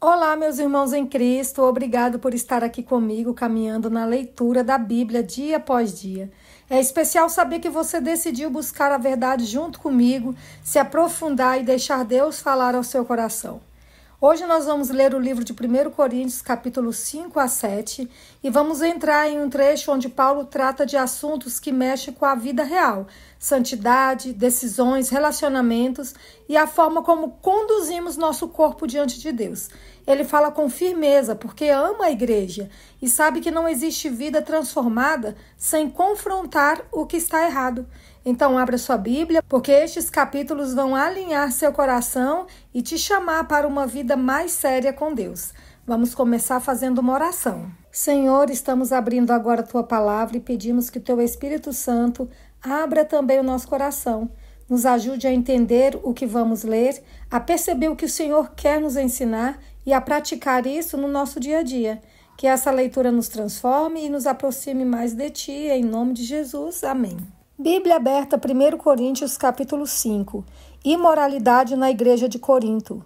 Olá, meus irmãos em Cristo, obrigado por estar aqui comigo, caminhando na leitura da Bíblia dia após dia. É especial saber que você decidiu buscar a verdade junto comigo, se aprofundar e deixar Deus falar ao seu coração. Hoje nós vamos ler o livro de 1 Coríntios, capítulo 5 a 7, e vamos entrar em um trecho onde Paulo trata de assuntos que mexem com a vida real, santidade, decisões, relacionamentos e a forma como conduzimos nosso corpo diante de Deus. Ele fala com firmeza porque ama a igreja e sabe que não existe vida transformada sem confrontar o que está errado. Então abra sua Bíblia, porque estes capítulos vão alinhar seu coração e te chamar para uma vida mais séria com Deus. Vamos começar fazendo uma oração. Senhor, estamos abrindo agora a Tua palavra e pedimos que Teu Espírito Santo abra também o nosso coração. Nos ajude a entender o que vamos ler, a perceber o que o Senhor quer nos ensinar e a praticar isso no nosso dia a dia. Que essa leitura nos transforme e nos aproxime mais de Ti, em nome de Jesus. Amém. Bíblia aberta, 1 Coríntios, capítulo 5. Imoralidade na igreja de Corinto.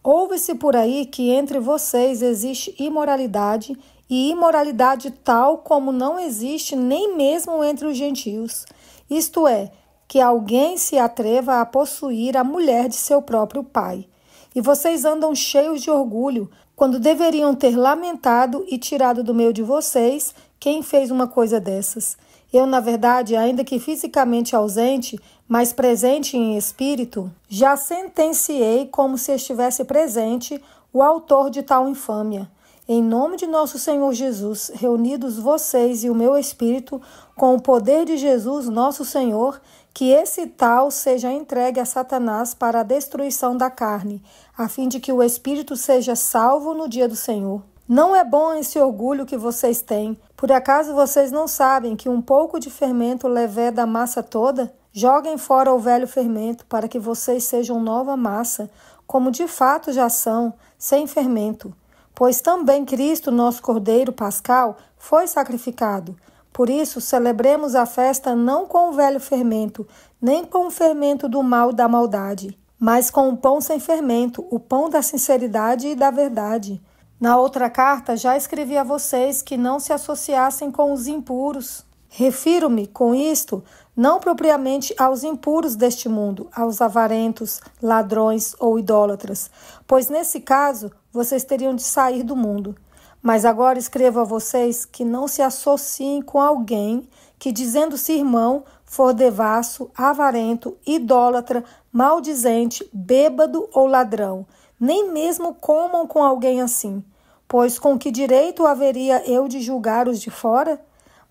Ouve-se por aí que entre vocês existe imoralidade, e imoralidade tal como não existe nem mesmo entre os gentios. Isto é, que alguém se atreva a possuir a mulher de seu próprio pai. E vocês andam cheios de orgulho, quando deveriam ter lamentado e tirado do meio de vocês quem fez uma coisa dessas. Eu, na verdade, ainda que fisicamente ausente, mas presente em espírito, já sentenciei como se estivesse presente o autor de tal infâmia. Em nome de nosso Senhor Jesus, reunidos vocês e o meu espírito, com o poder de Jesus, nosso Senhor, que esse tal seja entregue a Satanás para a destruição da carne, a fim de que o espírito seja salvo no dia do Senhor. Não é bom esse orgulho que vocês têm. Por acaso vocês não sabem que um pouco de fermento leveda a massa toda? Joguem fora o velho fermento, para que vocês sejam nova massa, como de fato já são, sem fermento. Pois também Cristo, nosso Cordeiro Pascal, foi sacrificado. Por isso, celebremos a festa não com o velho fermento, nem com o fermento do mal e da maldade, mas com o pão sem fermento, o pão da sinceridade e da verdade. Na outra carta, já escrevi a vocês que não se associassem com os impuros. Refiro-me, com isto, não propriamente aos impuros deste mundo, aos avarentos, ladrões ou idólatras, pois nesse caso vocês teriam de sair do mundo. Mas agora escrevo a vocês que não se associem com alguém que, dizendo-se irmão, for devasso, avarento, idólatra, maldizente, bêbado ou ladrão. Nem mesmo comam com alguém assim. Pois com que direito haveria eu de julgar os de fora?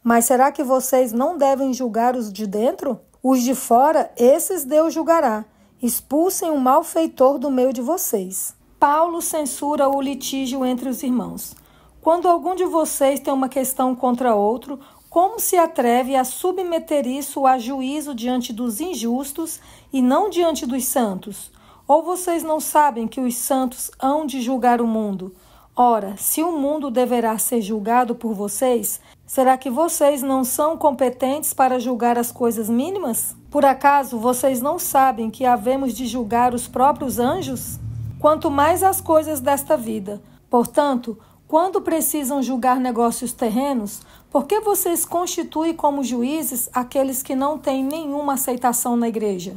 Mas será que vocês não devem julgar os de dentro? Os de fora, esses Deus julgará. Expulsem o malfeitor do meio de vocês. Paulo censura o litígio entre os irmãos. Quando algum de vocês tem uma questão contra outro, como se atreve a submeter isso a juízo diante dos injustos e não diante dos santos? Ou vocês não sabem que os santos hão de julgar o mundo? Ora, se o mundo deverá ser julgado por vocês, será que vocês não são competentes para julgar as coisas mínimas? Por acaso vocês não sabem que havemos de julgar os próprios anjos? Quanto mais as coisas desta vida. Portanto, quando precisam julgar negócios terrenos, por que vocês constituem como juízes aqueles que não têm nenhuma aceitação na igreja?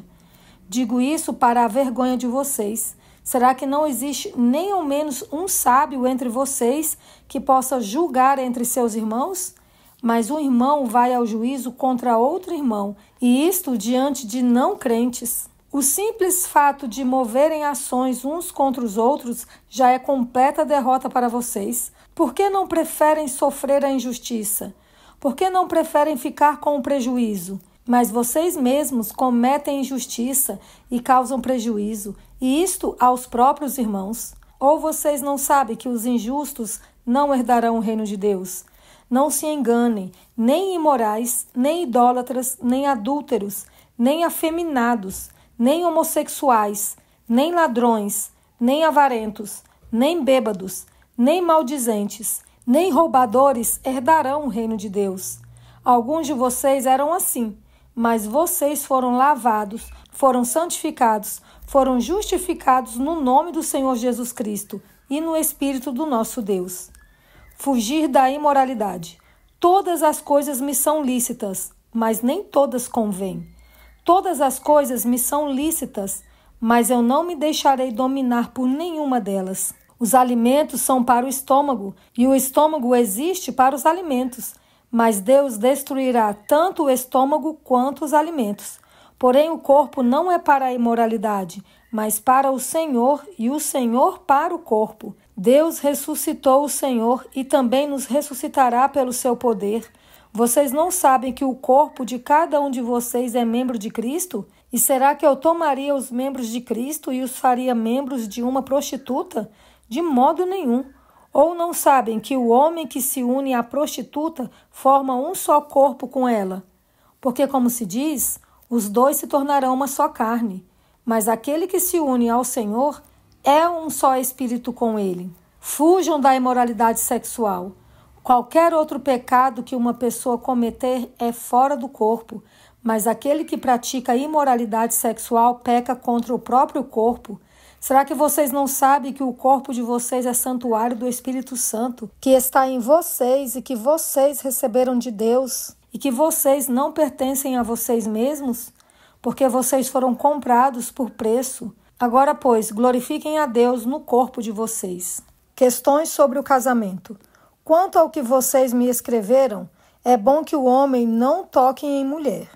Digo isso para a vergonha de vocês. Será que não existe nem ao menos um sábio entre vocês que possa julgar entre seus irmãos? Mas um irmão vai ao juízo contra outro irmão, e isto diante de não crentes. O simples fato de moverem ações uns contra os outros já é completa derrota para vocês. Por que não preferem sofrer a injustiça? Por que não preferem ficar com o prejuízo? Mas vocês mesmos cometem injustiça e causam prejuízo, e isto aos próprios irmãos. Ou vocês não sabem que os injustos não herdarão o reino de Deus? Não se enganem, nem imorais, nem idólatras, nem adúlteros, nem afeminados, nem homossexuais, nem ladrões, nem avarentos, nem bêbados, nem maldizentes, nem roubadores herdarão o reino de Deus. Alguns de vocês eram assim, mas vocês foram lavados, foram santificados, foram justificados no nome do Senhor Jesus Cristo e no Espírito do nosso Deus. Fugir da imoralidade. Todas as coisas me são lícitas, mas nem todas convêm. Todas as coisas me são lícitas, mas eu não me deixarei dominar por nenhuma delas. Os alimentos são para o estômago, e o estômago existe para os alimentos, mas Deus destruirá tanto o estômago quanto os alimentos. Porém, o corpo não é para a imoralidade, mas para o Senhor, e o Senhor para o corpo. Deus ressuscitou o Senhor e também nos ressuscitará pelo seu poder. Vocês não sabem que o corpo de cada um de vocês é membro de Cristo? E será que eu tomaria os membros de Cristo e os faria membros de uma prostituta? De modo nenhum. Ou não sabem que o homem que se une à prostituta forma um só corpo com ela? Porque, como se diz, os dois se tornarão uma só carne. Mas aquele que se une ao Senhor é um só espírito com ele. Fujam da imoralidade sexual. Qualquer outro pecado que uma pessoa cometer é fora do corpo, mas aquele que pratica imoralidade sexual peca contra o próprio corpo. Será que vocês não sabem que o corpo de vocês é santuário do Espírito Santo, que está em vocês e que vocês receberam de Deus, e que vocês não pertencem a vocês mesmos? Porque vocês foram comprados por preço. Agora, pois, glorifiquem a Deus no corpo de vocês. Questões sobre o casamento. Quanto ao que vocês me escreveram, é bom que o homem não toque em mulher.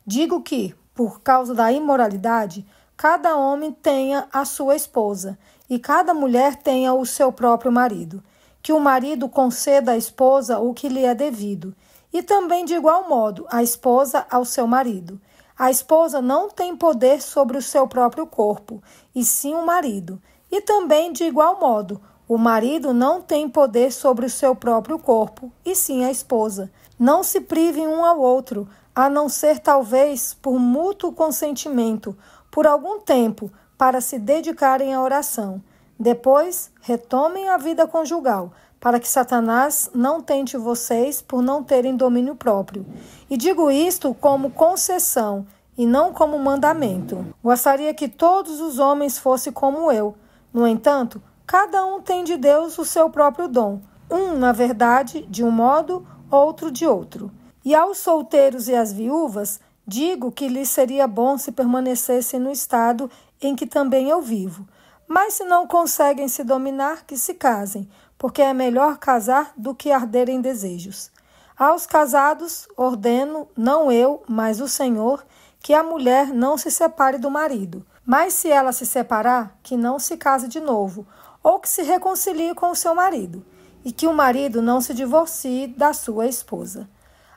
Digo que, por causa da imoralidade, cada homem tenha a sua esposa, e cada mulher tenha o seu próprio marido. Que o marido conceda à esposa o que lhe é devido, e também de igual modo a esposa ao seu marido. A esposa não tem poder sobre o seu próprio corpo, e sim o marido. E também, de igual modo, o marido não tem poder sobre o seu próprio corpo, e sim a esposa. Não se privem um ao outro, a não ser talvez por mútuo consentimento, por algum tempo, para se dedicarem à oração. Depois, retomem a vida conjugal, para que Satanás não tente vocês por não terem domínio próprio. E digo isto como concessão e não como mandamento. Gostaria que todos os homens fossem como eu. No entanto, cada um tem de Deus o seu próprio dom. Um, na verdade, de um modo, outro de outro. E aos solteiros e às viúvas, digo que lhes seria bom se permanecessem no estado em que também eu vivo. Mas se não conseguem se dominar, que se casem, porque é melhor casar do que arder em desejos. Aos casados, ordeno, não eu, mas o Senhor, que a mulher não se separe do marido. Mas se ela se separar, que não se case de novo, ou que se reconcilie com o seu marido, e que o marido não se divorcie da sua esposa.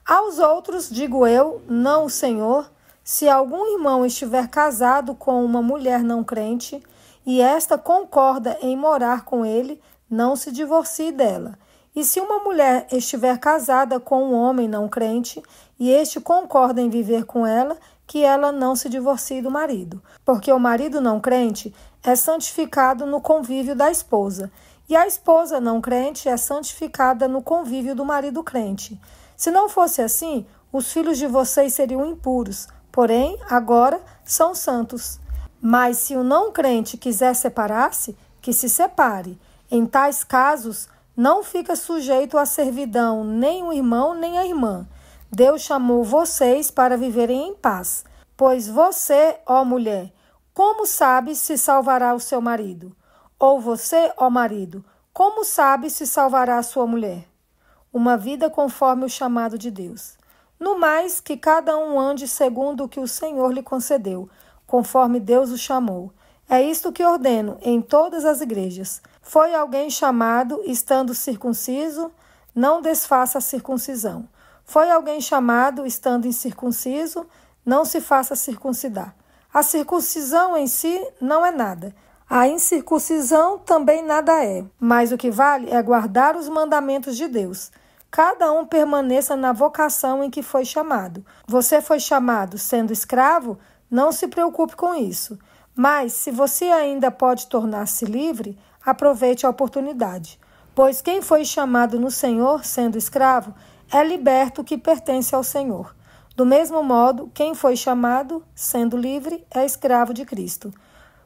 Aos outros, digo eu, não o Senhor, se algum irmão estiver casado com uma mulher não crente, e esta concorda em morar com ele, não se divorcie dela. E se uma mulher estiver casada com um homem não crente, e este concorda em viver com ela, que ela não se divorcie do marido. Porque o marido não crente é santificado no convívio da esposa, e a esposa não crente é santificada no convívio do marido crente. Se não fosse assim, os filhos de vocês seriam impuros, porém, agora são santos. Mas se o não crente quiser separar-se, que se separe. Em tais casos, não fica sujeito à servidão nem o irmão nem a irmã. Deus chamou vocês para viverem em paz. Pois você, ó mulher, como sabe se salvará o seu marido? Ou você, ó marido, como sabe se salvará a sua mulher? Uma vida conforme o chamado de Deus. No mais, que cada um ande segundo o que o Senhor lhe concedeu, conforme Deus o chamou. É isto que ordeno em todas as igrejas. Foi alguém chamado, estando circunciso, não desfaça a circuncisão. Foi alguém chamado, estando incircunciso, não se faça circuncidar. A circuncisão em si não é nada. A incircuncisão também nada é. Mas o que vale é guardar os mandamentos de Deus. Cada um permaneça na vocação em que foi chamado. Você foi chamado sendo escravo? Não se preocupe com isso. Mas, se você ainda pode tornar-se livre, aproveite a oportunidade. Pois quem foi chamado no Senhor, sendo escravo, é liberto que pertence ao Senhor. Do mesmo modo, quem foi chamado, sendo livre, é escravo de Cristo.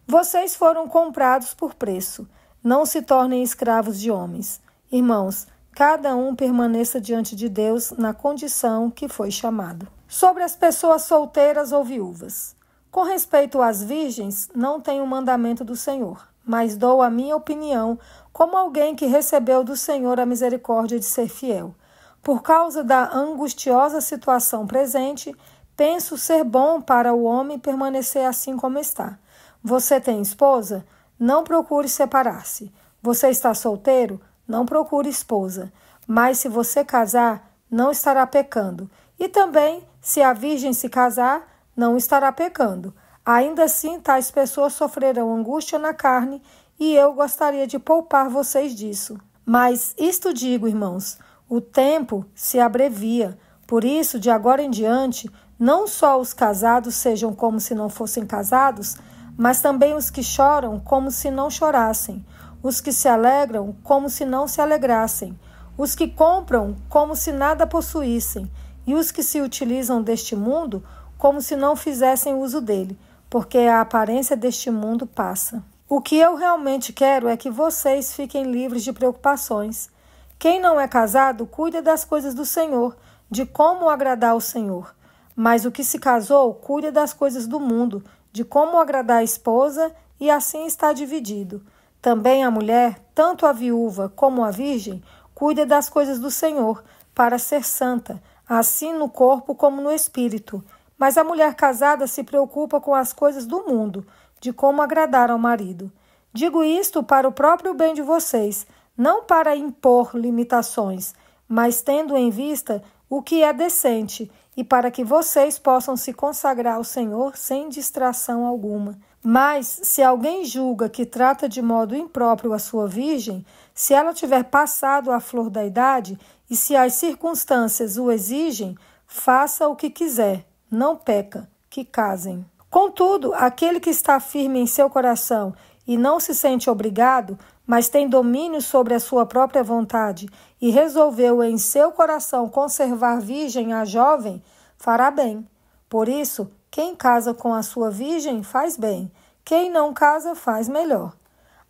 Vocês foram comprados por preço. Não se tornem escravos de homens. Irmãos, cada um permaneça diante de Deus na condição que foi chamado. Sobre as pessoas solteiras ou viúvas. Com respeito às virgens, não tenho mandamento do Senhor, mas dou a minha opinião como alguém que recebeu do Senhor a misericórdia de ser fiel. Por causa da angustiosa situação presente, penso ser bom para o homem permanecer assim como está. Você tem esposa? Não procure separar-se. Você está solteiro? Não procure esposa. Mas se você casar, não estará pecando. E também, se a virgem se casar, não estará pecando. Ainda assim, tais pessoas sofrerão angústia na carne, e eu gostaria de poupar vocês disso. Mas isto digo, irmãos, o tempo se abrevia. Por isso, de agora em diante, não só os casados sejam como se não fossem casados, mas também os que choram como se não chorassem, os que se alegram como se não se alegrassem, os que compram como se nada possuíssem, e os que se utilizam deste mundo como se não fizessem uso dele, porque a aparência deste mundo passa. O que eu realmente quero é que vocês fiquem livres de preocupações. Quem não é casado, cuida das coisas do Senhor, de como agradar ao Senhor. Mas o que se casou, cuida das coisas do mundo, de como agradar a esposa, e assim está dividido. Também a mulher, tanto a viúva como a virgem, cuida das coisas do Senhor, para ser santa, assim no corpo como no espírito. Mas a mulher casada se preocupa com as coisas do mundo, de como agradar ao marido. Digo isto para o próprio bem de vocês, não para impor limitações, mas tendo em vista o que é decente, e para que vocês possam se consagrar ao Senhor sem distração alguma. Mas, se alguém julga que trata de modo impróprio a sua virgem, se ela tiver passado a flor da idade, e se as circunstâncias o exigem, faça o que quiser, não peca, que casem. Contudo, aquele que está firme em seu coração e não se sente obrigado, mas tem domínio sobre a sua própria vontade e resolveu em seu coração conservar virgem a jovem, fará bem. Por isso, quem casa com a sua virgem faz bem, quem não casa faz melhor.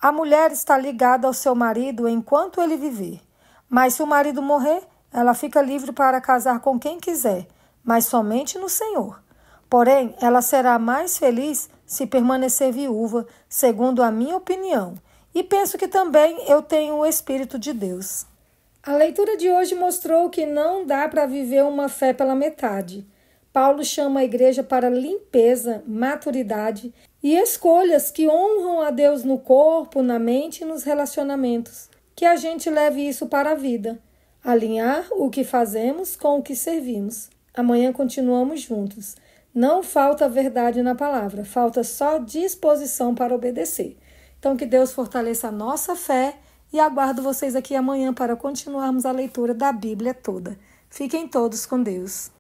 A mulher está ligada ao seu marido enquanto ele viver, mas se o marido morrer, ela fica livre para casar com quem quiser, mas somente no Senhor. Porém, ela será mais feliz se permanecer viúva, segundo a minha opinião. E penso que também eu tenho o Espírito de Deus. A leitura de hoje mostrou que não dá para viver uma fé pela metade. Paulo chama a igreja para limpeza, maturidade e escolhas que honram a Deus no corpo, na mente e nos relacionamentos. Que a gente leve isso para a vida. Alinhar o que fazemos com o que servimos. Amanhã continuamos juntos. Não falta verdade na palavra, falta só disposição para obedecer. Então, que Deus fortaleça a nossa fé e aguardo vocês aqui amanhã para continuarmos a leitura da Bíblia toda. Fiquem todos com Deus.